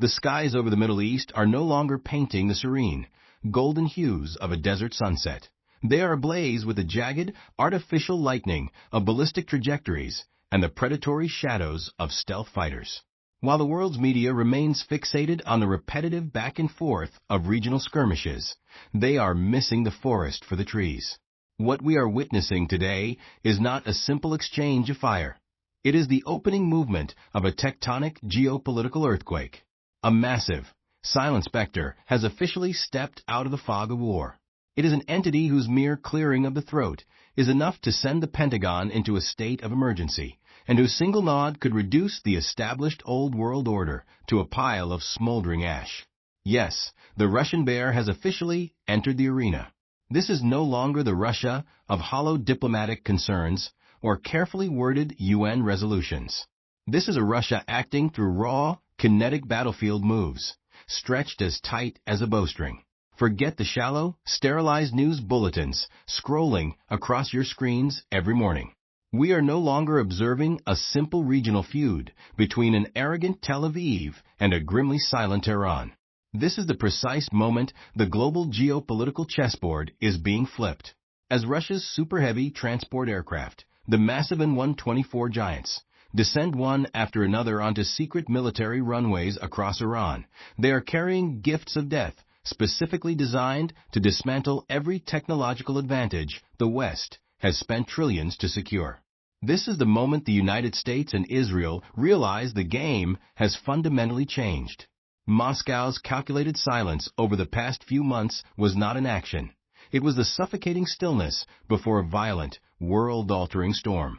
The skies over the Middle East are no longer painting the serene, golden hues of a desert sunset. They are ablaze with the jagged, artificial lightning of ballistic trajectories and the predatory shadows of stealth fighters. While the world's media remains fixated on the repetitive back and forth of regional skirmishes, they are missing the forest for the trees. What we are witnessing today is not a simple exchange of fire. It is the opening movement of a tectonic geopolitical earthquake. A massive, silent specter has officially stepped out of the fog of war. It is an entity whose mere clearing of the throat is enough to send the Pentagon into a state of emergency, and whose single nod could reduce the established old world order to a pile of smoldering ash. Yes, the Russian bear has officially entered the arena. This is no longer the Russia of hollow diplomatic concerns or carefully worded UN resolutions. This is a Russia acting through raw, kinetic battlefield moves, stretched as tight as a bowstring. Forget the shallow, sterilized news bulletins scrolling across your screens every morning. We are no longer observing a simple regional feud between an arrogant Tel Aviv and a grimly silent Tehran. This is the precise moment the global geopolitical chessboard is being flipped. As Russia's super-heavy transport aircraft, the massive An-124 giants, descend one after another onto secret military runways across Iran, they are carrying gifts of death specifically designed to dismantle every technological advantage the West has spent trillions to secure. This is the moment the United States and Israel realize the game has fundamentally changed. Moscow's calculated silence over the past few months was not an action. It was the suffocating stillness before a violent, world-altering storm.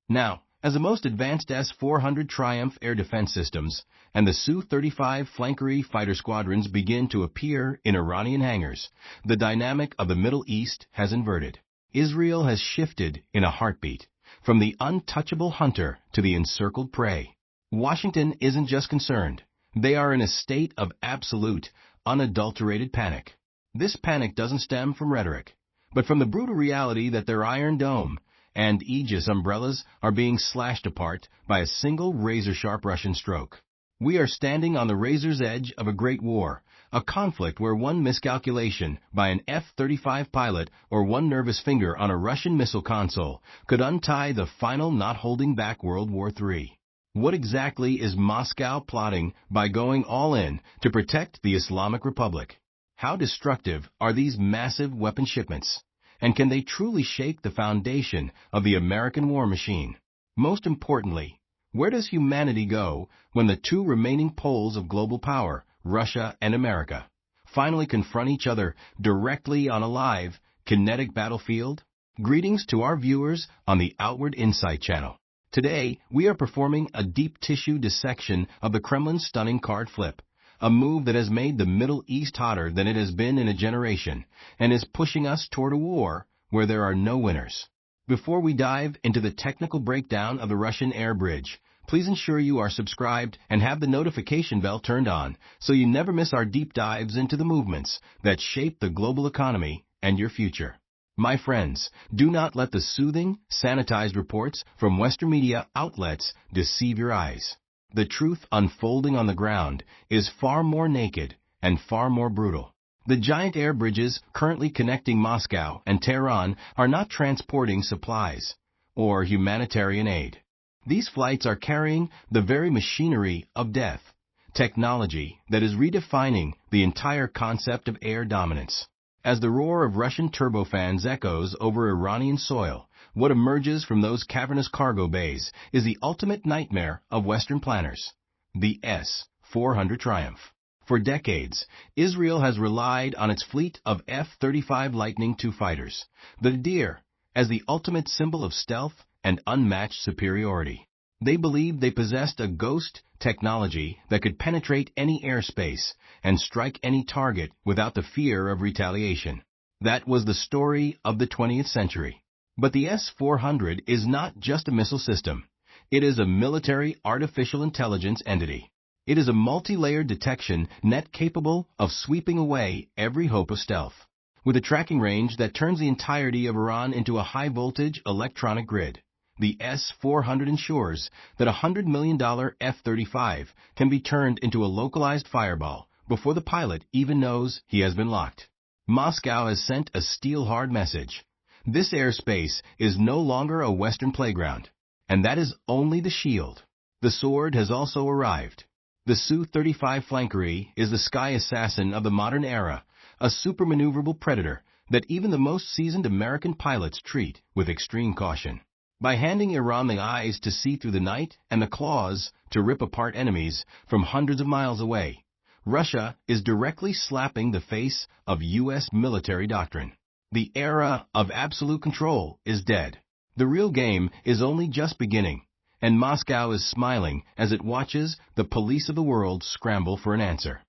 Now, as the most advanced S-400 Triumph air defense systems and the Su-35 flankery fighter squadrons begin to appear in Iranian hangars, the dynamic of the Middle East has inverted. Israel has shifted in a heartbeat, from the untouchable hunter to the encircled prey. Washington isn't just concerned. They are in a state of absolute, unadulterated panic. This panic doesn't stem from rhetoric, but from the brutal reality that their Iron Dome and Aegis umbrellas are being slashed apart by a single razor-sharp Russian stroke. We are standing on the razor's edge of a great war, a conflict where one miscalculation by an F-35 pilot or one nervous finger on a Russian missile console could untie the final not-holding-back World War III. What exactly is Moscow plotting by going all in to protect the Islamic Republic? How destructive are these massive weapon shipments? And can they truly shake the foundation of the American war machine? Most importantly, where does humanity go when the two remaining poles of global power, Russia and America, finally confront each other directly on a live, kinetic battlefield? Greetings to our viewers on the Outward Insight channel. Today, we are performing a deep tissue dissection of the Kremlin's stunning card flip, a move that has made the Middle East hotter than it has been in a generation and is pushing us toward a war where there are no winners. Before we dive into the technical breakdown of the Russian air bridge, please ensure you are subscribed and have the notification bell turned on so you never miss our deep dives into the movements that shape the global economy and your future. My friends, do not let the soothing, sanitized reports from Western media outlets deceive your eyes. The truth unfolding on the ground is far more naked and far more brutal. The giant air bridges currently connecting Moscow and Tehran are not transporting supplies or humanitarian aid. These flights are carrying the very machinery of death, technology that is redefining the entire concept of air dominance. As the roar of Russian turbofans echoes over Iranian soil, what emerges from those cavernous cargo bays is the ultimate nightmare of Western planners, the S-400 Triumph. For decades, Israel has relied on its fleet of F-35 Lightning II fighters, the Deer, as the ultimate symbol of stealth and unmatched superiority. They believed they possessed a ghost technology that could penetrate any airspace and strike any target without the fear of retaliation. That was the story of the 20th century. But the S-400 is not just a missile system. It is a military artificial intelligence entity. It is a multi-layered detection net capable of sweeping away every hope of stealth. With a tracking range that turns the entirety of Iran into a high-voltage electronic grid, The S-400 ensures that a $100 million F-35 can be turned into a localized fireball before the pilot even knows he has been locked. Moscow has sent a steel-hard message. This airspace is no longer a Western playground, and that is only the shield. The sword has also arrived. The Su-35 flankery is the sky assassin of the modern era, a super-maneuverable predator that even the most seasoned American pilots treat with extreme caution. By handing Iran the eyes to see through the night and the claws to rip apart enemies from hundreds of miles away, Russia is directly slapping the face of U.S. military doctrine. The era of absolute control is dead. The real game is only just beginning, and Moscow is smiling as it watches the police of the world scramble for an answer.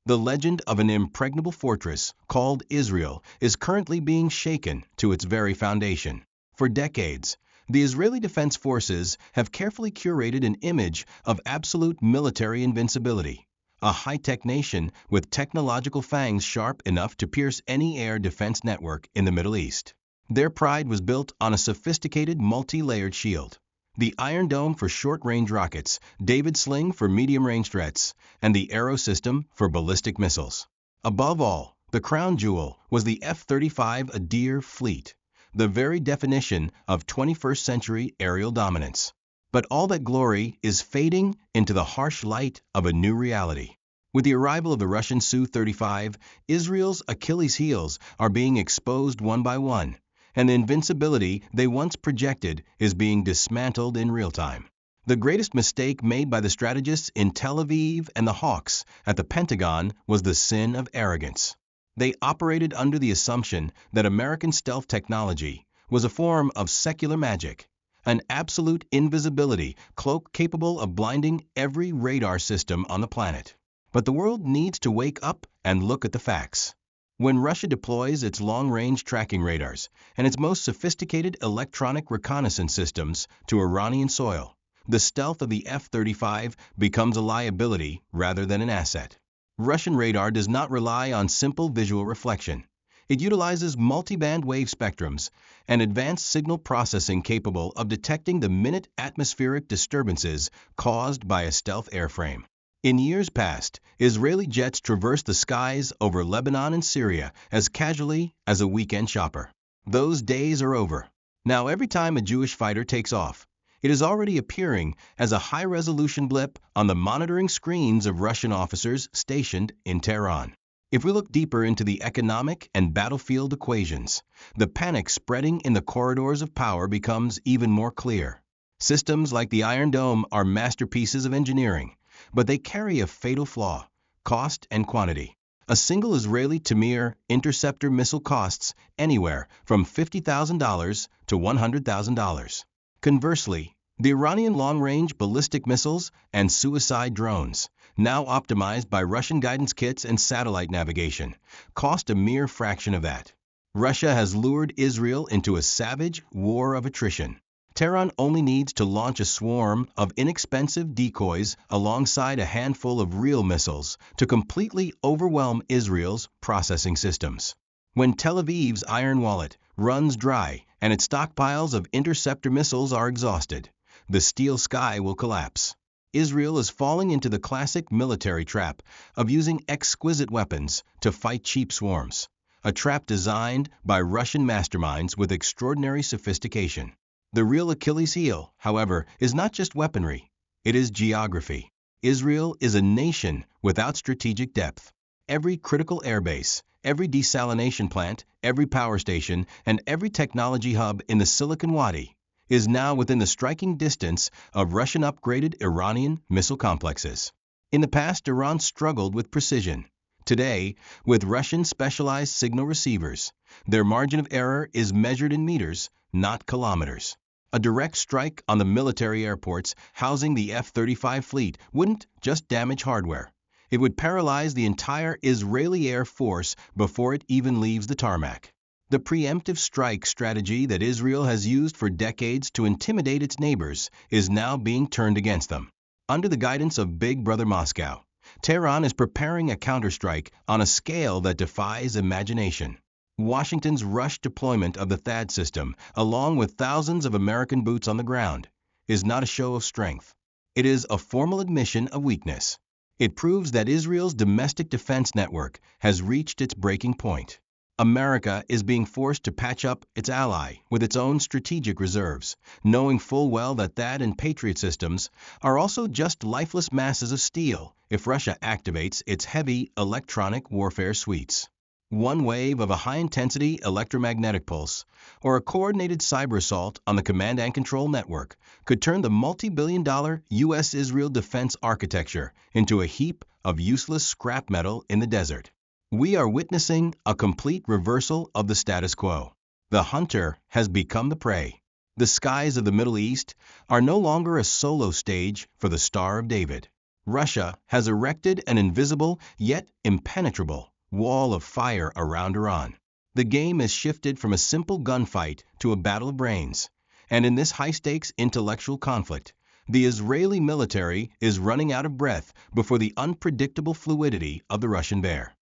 The legend of an impregnable fortress called Israel is currently being shaken to its very foundation. For decades, the Israeli Defense Forces have carefully curated an image of absolute military invincibility, a high-tech nation with technological fangs sharp enough to pierce any air defense network in the Middle East. Their pride was built on a sophisticated multi-layered shield. The Iron Dome for short-range rockets, David Sling for medium-range threats, and the Arrow system for ballistic missiles. Above all, the crown jewel was the F-35 Adir fleet, the very definition of 21st century aerial dominance. But all that glory is fading into the harsh light of a new reality. With the arrival of the Russian Su-35, Israel's Achilles heels are being exposed one by one, and the invincibility they once projected is being dismantled in real time. The greatest mistake made by the strategists in Tel Aviv and the hawks at the Pentagon was the sin of arrogance. They operated under the assumption that American stealth technology was a form of secular magic, an absolute invisibility cloak capable of blinding every radar system on the planet. But the world needs to wake up and look at the facts. When Russia deploys its long-range tracking radars and its most sophisticated electronic reconnaissance systems to Iranian soil, the stealth of the F-35 becomes a liability rather than an asset. Russian radar does not rely on simple visual reflection. It utilizes multiband wave spectrums and advanced signal processing capable of detecting the minute atmospheric disturbances caused by a stealth airframe. In years past, Israeli jets traversed the skies over Lebanon and Syria as casually as a weekend shopper. Those days are over. Now every time a Jewish fighter takes off, it is already appearing as a high-resolution blip on the monitoring screens of Russian officers stationed in Tehran. If we look deeper into the economic and battlefield equations, the panic spreading in the corridors of power becomes even more clear. Systems like the Iron Dome are masterpieces of engineering, but they carry a fatal flaw: cost and quantity. A single Israeli Tamir interceptor missile costs anywhere from $50,000 to $100,000. Conversely, the Iranian long-range ballistic missiles and suicide drones, now optimized by Russian guidance kits and satellite navigation, cost a mere fraction of that. Russia has lured Israel into a savage war of attrition. Tehran only needs to launch a swarm of inexpensive decoys alongside a handful of real missiles to completely overwhelm Israel's processing systems. When Tel Aviv's iron wallet runs dry and its stockpiles of interceptor missiles are exhausted, the steel sky will collapse. Israel is falling into the classic military trap of using exquisite weapons to fight cheap swarms, a trap designed by Russian masterminds with extraordinary sophistication. The real Achilles heel, however, is not just weaponry, it is geography. Israel is a nation without strategic depth. Every critical airbase, every desalination plant, every power station, and every technology hub in the Silicon Wadi is now within the striking distance of Russian-upgraded Iranian missile complexes. In the past, Iran struggled with precision. Today, with Russian specialized signal receivers, their margin of error is measured in meters, not kilometers. A direct strike on the military airports housing the F-35 fleet wouldn't just damage hardware. It would paralyze the entire Israeli Air Force before it even leaves the tarmac. The preemptive strike strategy that Israel has used for decades to intimidate its neighbors is now being turned against them. Under the guidance of Big Brother Moscow, Tehran is preparing a counterstrike on a scale that defies imagination. Washington's rushed deployment of the THAAD system, along with thousands of American boots on the ground, is not a show of strength. It is a formal admission of weakness. It proves that Israel's domestic defense network has reached its breaking point. America is being forced to patch up its ally with its own strategic reserves, knowing full well that THAAD and Patriot systems are also just lifeless masses of steel if Russia activates its heavy electronic warfare suites. One wave of a high-intensity electromagnetic pulse or a coordinated cyber assault on the command and control network could turn the multi-billion-dollar U.S.-Israel defense architecture into a heap of useless scrap metal in the desert. We are witnessing a complete reversal of the status quo. The hunter has become the prey. The skies of the Middle East are no longer a solo stage for the Star of David. Russia has erected an invisible yet impenetrable wall of fire around Iran. The game has shifted from a simple gunfight to a battle of brains, and in this high-stakes intellectual conflict, the Israeli military is running out of breath before the unpredictable fluidity of the Russian bear.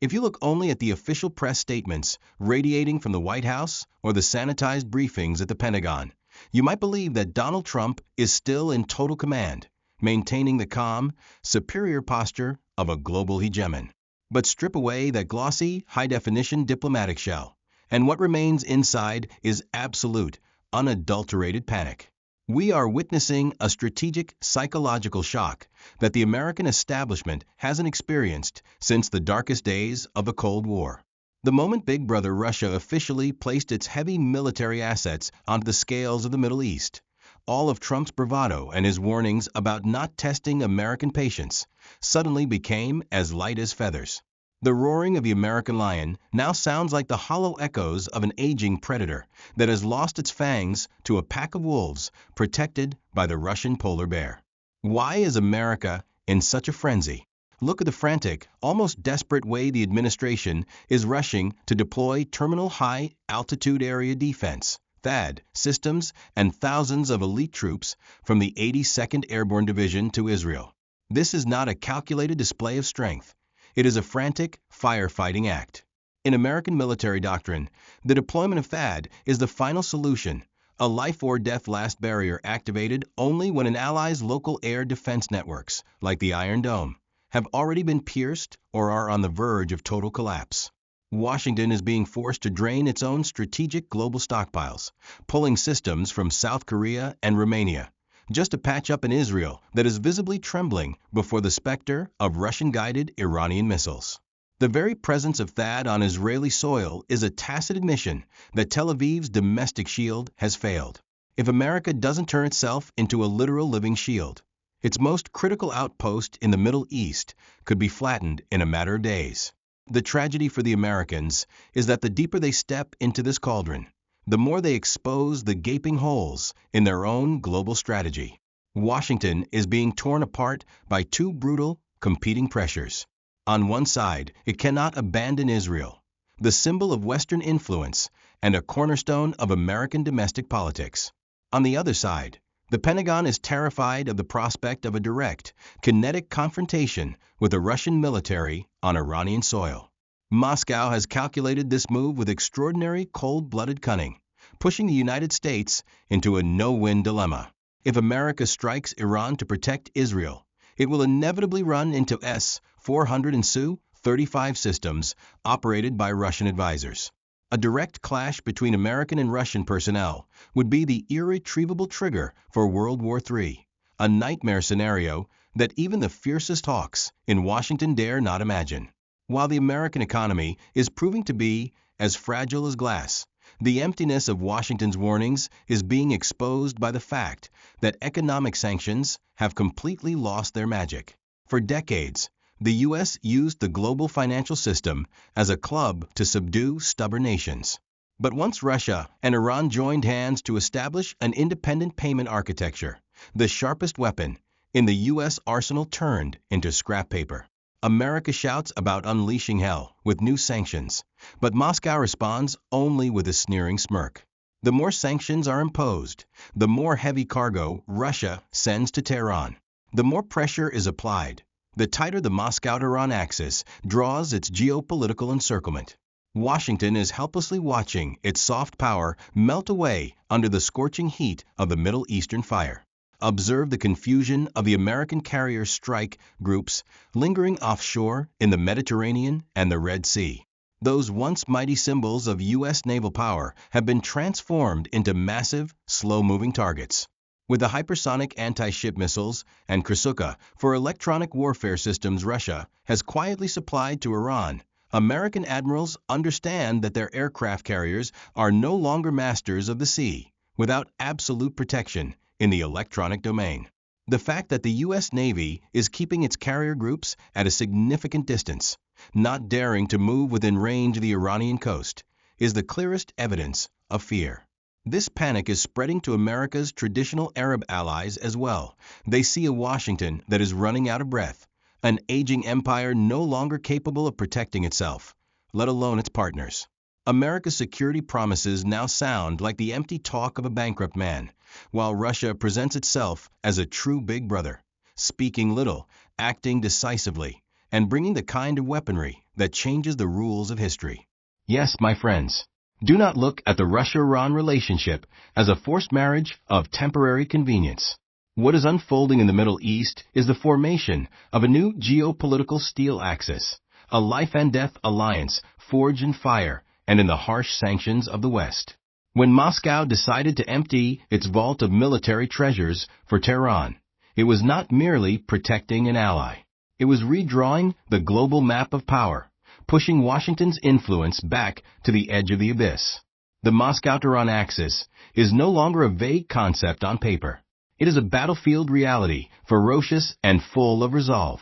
If you look only at the official press statements radiating from the White House or the sanitized briefings at the Pentagon, you might believe that Donald Trump is still in total command, maintaining the calm, superior posture of a global hegemon. But strip away that glossy, high-definition diplomatic shell, and what remains inside is absolute, unadulterated panic. We are witnessing a strategic psychological shock that the American establishment hasn't experienced since the darkest days of the Cold War. The moment Big Brother Russia officially placed its heavy military assets onto the scales of the Middle East, all of Trump's bravado and his warnings about not testing American patience suddenly became as light as feathers. The roaring of the American lion now sounds like the hollow echoes of an aging predator that has lost its fangs to a pack of wolves protected by the Russian polar bear. Why is America in such a frenzy? Look at the frantic, almost desperate way the administration is rushing to deploy terminal high-altitude area defense, THAAD, systems and thousands of elite troops from the 82nd Airborne Division to Israel. This is not a calculated display of strength. It is a frantic, firefighting act. In American military doctrine, the deployment of THAAD is the final solution, a life-or-death last barrier activated only when an ally's local air defense networks, like the Iron Dome, have already been pierced or are on the verge of total collapse. Washington is being forced to drain its own strategic global stockpiles, pulling systems from South Korea and Romania, just to patch up an Israel that is visibly trembling before the specter of Russian-guided Iranian missiles. The very presence of THAAD on Israeli soil is a tacit admission that Tel Aviv's domestic shield has failed. If America doesn't turn itself into a literal living shield, its most critical outpost in the Middle East could be flattened in a matter of days. The tragedy for the Americans is that the deeper they step into this cauldron, the more they expose the gaping holes in their own global strategy. Washington is being torn apart by two brutal, competing pressures. On one side, it cannot abandon Israel, the symbol of Western influence and a cornerstone of American domestic politics. On the other side, the Pentagon is terrified of the prospect of a direct, kinetic confrontation with the Russian military on Iranian soil. Moscow has calculated this move with extraordinary cold-blooded cunning, pushing the United States into a no-win dilemma. If America strikes Iran to protect Israel, it will inevitably run into S-400 and Su-35 systems operated by Russian advisors. A direct clash between American and Russian personnel would be the irretrievable trigger for World War III, a nightmare scenario that even the fiercest hawks in Washington dare not imagine. While the American economy is proving to be as fragile as glass, the emptiness of Washington's warnings is being exposed by the fact that economic sanctions have completely lost their magic. For decades, the U.S. used the global financial system as a club to subdue stubborn nations. But once Russia and Iran joined hands to establish an independent payment architecture, the sharpest weapon in the U.S. arsenal turned into scrap paper. America shouts about unleashing hell with new sanctions, but Moscow responds only with a sneering smirk. The more sanctions are imposed, the more heavy cargo Russia sends to Tehran. The more pressure is applied, The tighter the Moscow-Tehran axis draws its geopolitical encirclement. Washington is helplessly watching its soft power melt away under the scorching heat of the Middle Eastern fire. Observe the confusion of the American carrier strike groups lingering offshore in the Mediterranean and the Red Sea. Those once mighty symbols of U.S. naval power have been transformed into massive, slow-moving targets. With the hypersonic anti-ship missiles and Krasuka for electronic warfare systems Russia has quietly supplied to Iran, American admirals understand that their aircraft carriers are no longer masters of the sea, without absolute protection in the electronic domain. The fact that the U.S. Navy is keeping its carrier groups at a significant distance, not daring to move within range of the Iranian coast, is the clearest evidence of fear. This panic is spreading to America's traditional Arab allies as well. They see a Washington that is running out of breath, an aging empire no longer capable of protecting itself, let alone its partners. America's security promises now sound like the empty talk of a bankrupt man, while Russia presents itself as a true big brother, speaking little, acting decisively, and bringing the kind of weaponry that changes the rules of history. Yes, my friends, do not look at the Russia-Iran relationship as a forced marriage of temporary convenience. What is unfolding in the Middle East is the formation of a new geopolitical steel axis, a life-and-death alliance forged in fire and in the harsh sanctions of the West. When Moscow decided to empty its vault of military treasures for Tehran, it was not merely protecting an ally. It was redrawing the global map of power, pushing Washington's influence back to the edge of the abyss. The Moscow-Tehran axis is no longer a vague concept on paper. It is a battlefield reality, ferocious and full of resolve,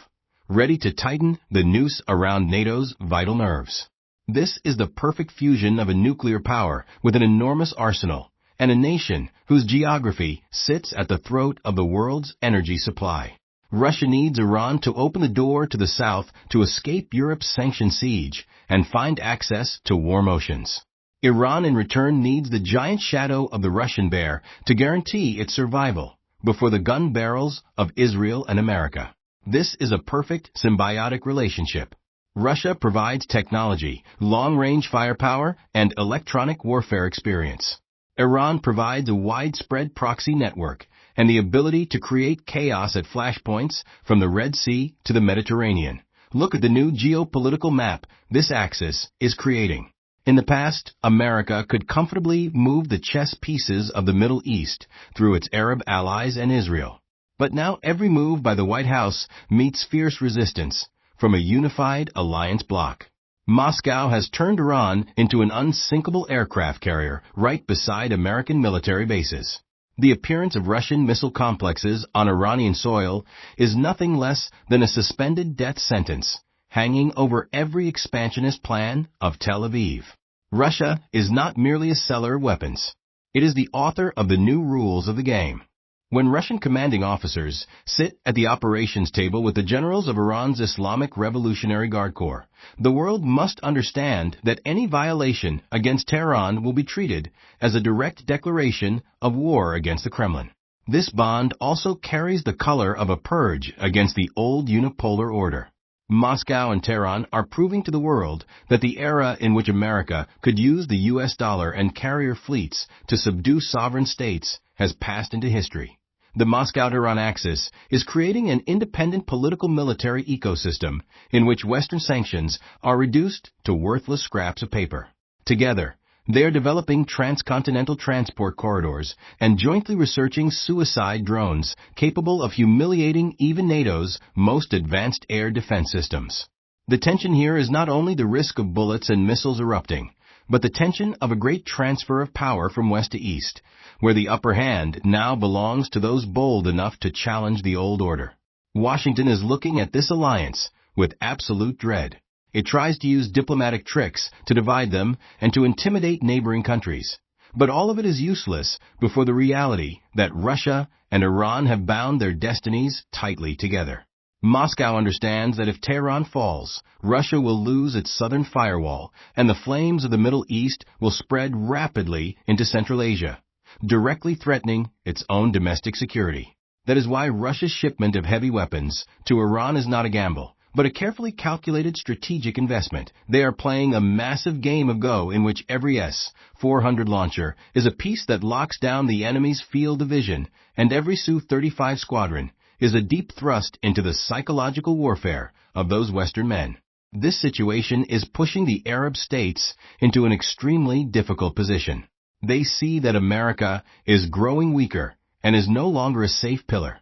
ready to tighten the noose around NATO's vital nerves. This is the perfect fusion of a nuclear power with an enormous arsenal and a nation whose geography sits at the throat of the world's energy supply. Russia needs Iran to open the door to the south to escape Europe's sanctioned siege and find access to warm oceans. Iran in return needs the giant shadow of the Russian bear to guarantee its survival before the gun barrels of Israel and America. This is a perfect symbiotic relationship. Russia provides technology, long-range firepower, and electronic warfare experience. Iran provides a widespread proxy network and the ability to create chaos at flashpoints from the Red Sea to the Mediterranean. Look at the new geopolitical map this axis is creating. In the past, America could comfortably move the chess pieces of the Middle East through its Arab allies and Israel. But now every move by the White House meets fierce resistance from a unified alliance bloc. Moscow has turned Iran into an unsinkable aircraft carrier right beside American military bases. The appearance of Russian missile complexes on Iranian soil is nothing less than a suspended death sentence hanging over every expansionist plan of Tel Aviv. Russia is not merely a seller of weapons. It is the author of the new rules of the game. When Russian commanding officers sit at the operations table with the generals of Iran's Islamic Revolutionary Guard Corps, the world must understand that any violation against Tehran will be treated as a direct declaration of war against the Kremlin. This bond also carries the color of a purge against the old unipolar order. Moscow and Tehran are proving to the world that the era in which America could use the U.S. dollar and carrier fleets to subdue sovereign states has passed into history. The Moscow-Tehran axis is creating an independent political military ecosystem in which Western sanctions are reduced to worthless scraps of paper. Together, they are developing transcontinental transport corridors and jointly researching suicide drones capable of humiliating even NATO's most advanced air defense systems. The tension here is not only the risk of bullets and missiles erupting, but the tension of a great transfer of power from west to east, where the upper hand now belongs to those bold enough to challenge the old order. Washington is looking at this alliance with absolute dread. It tries to use diplomatic tricks to divide them and to intimidate neighboring countries. But all of it is useless before the reality that Russia and Iran have bound their destinies tightly together. Moscow understands that if Tehran falls, Russia will lose its southern firewall, and the flames of the Middle East will spread rapidly into Central Asia, directly threatening its own domestic security. That is why Russia's shipment of heavy weapons to Iran is not a gamble, but a carefully calculated strategic investment. They are playing a massive game of Go in which every S-400 launcher is a piece that locks down the enemy's field of vision, and every Su-35 squadron is a deep thrust into the psychological warfare of those Western men. This situation is pushing the Arab states into an extremely difficult position. They see that America is growing weaker and is no longer a safe pillar.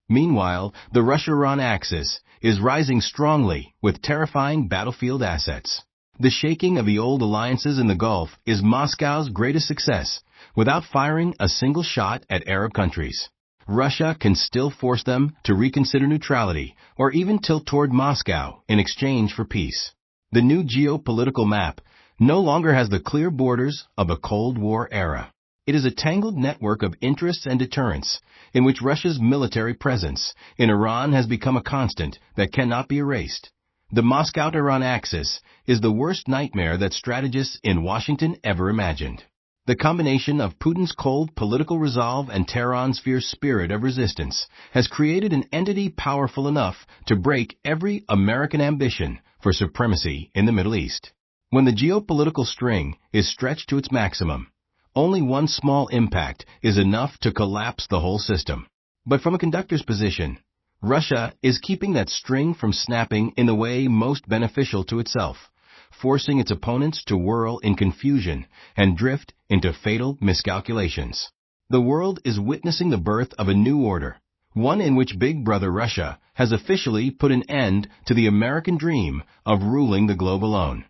Meanwhile, the Russia-Iran axis is rising strongly with terrifying battlefield assets. The shaking of the old alliances in the Gulf is Moscow's greatest success, without firing a single shot at Arab countries. Russia can still force them to reconsider neutrality or even tilt toward Moscow in exchange for peace. The new geopolitical map no longer has the clear borders of a Cold War era. It is a tangled network of interests and deterrence in which Russia's military presence in Iran has become a constant that cannot be erased. The Moscow-Tehran axis is the worst nightmare that strategists in Washington ever imagined. The combination of Putin's cold political resolve and Tehran's fierce spirit of resistance has created an entity powerful enough to break every American ambition for supremacy in the Middle East. When the geopolitical string is stretched to its maximum, only one small impact is enough to collapse the whole system. But from a conductor's position, Russia is keeping that string from snapping in the way most beneficial to itself, forcing its opponents to whirl in confusion and drift into fatal miscalculations. The world is witnessing the birth of a new order, one in which Big Brother Russia has officially put an end to the American dream of ruling the globe alone.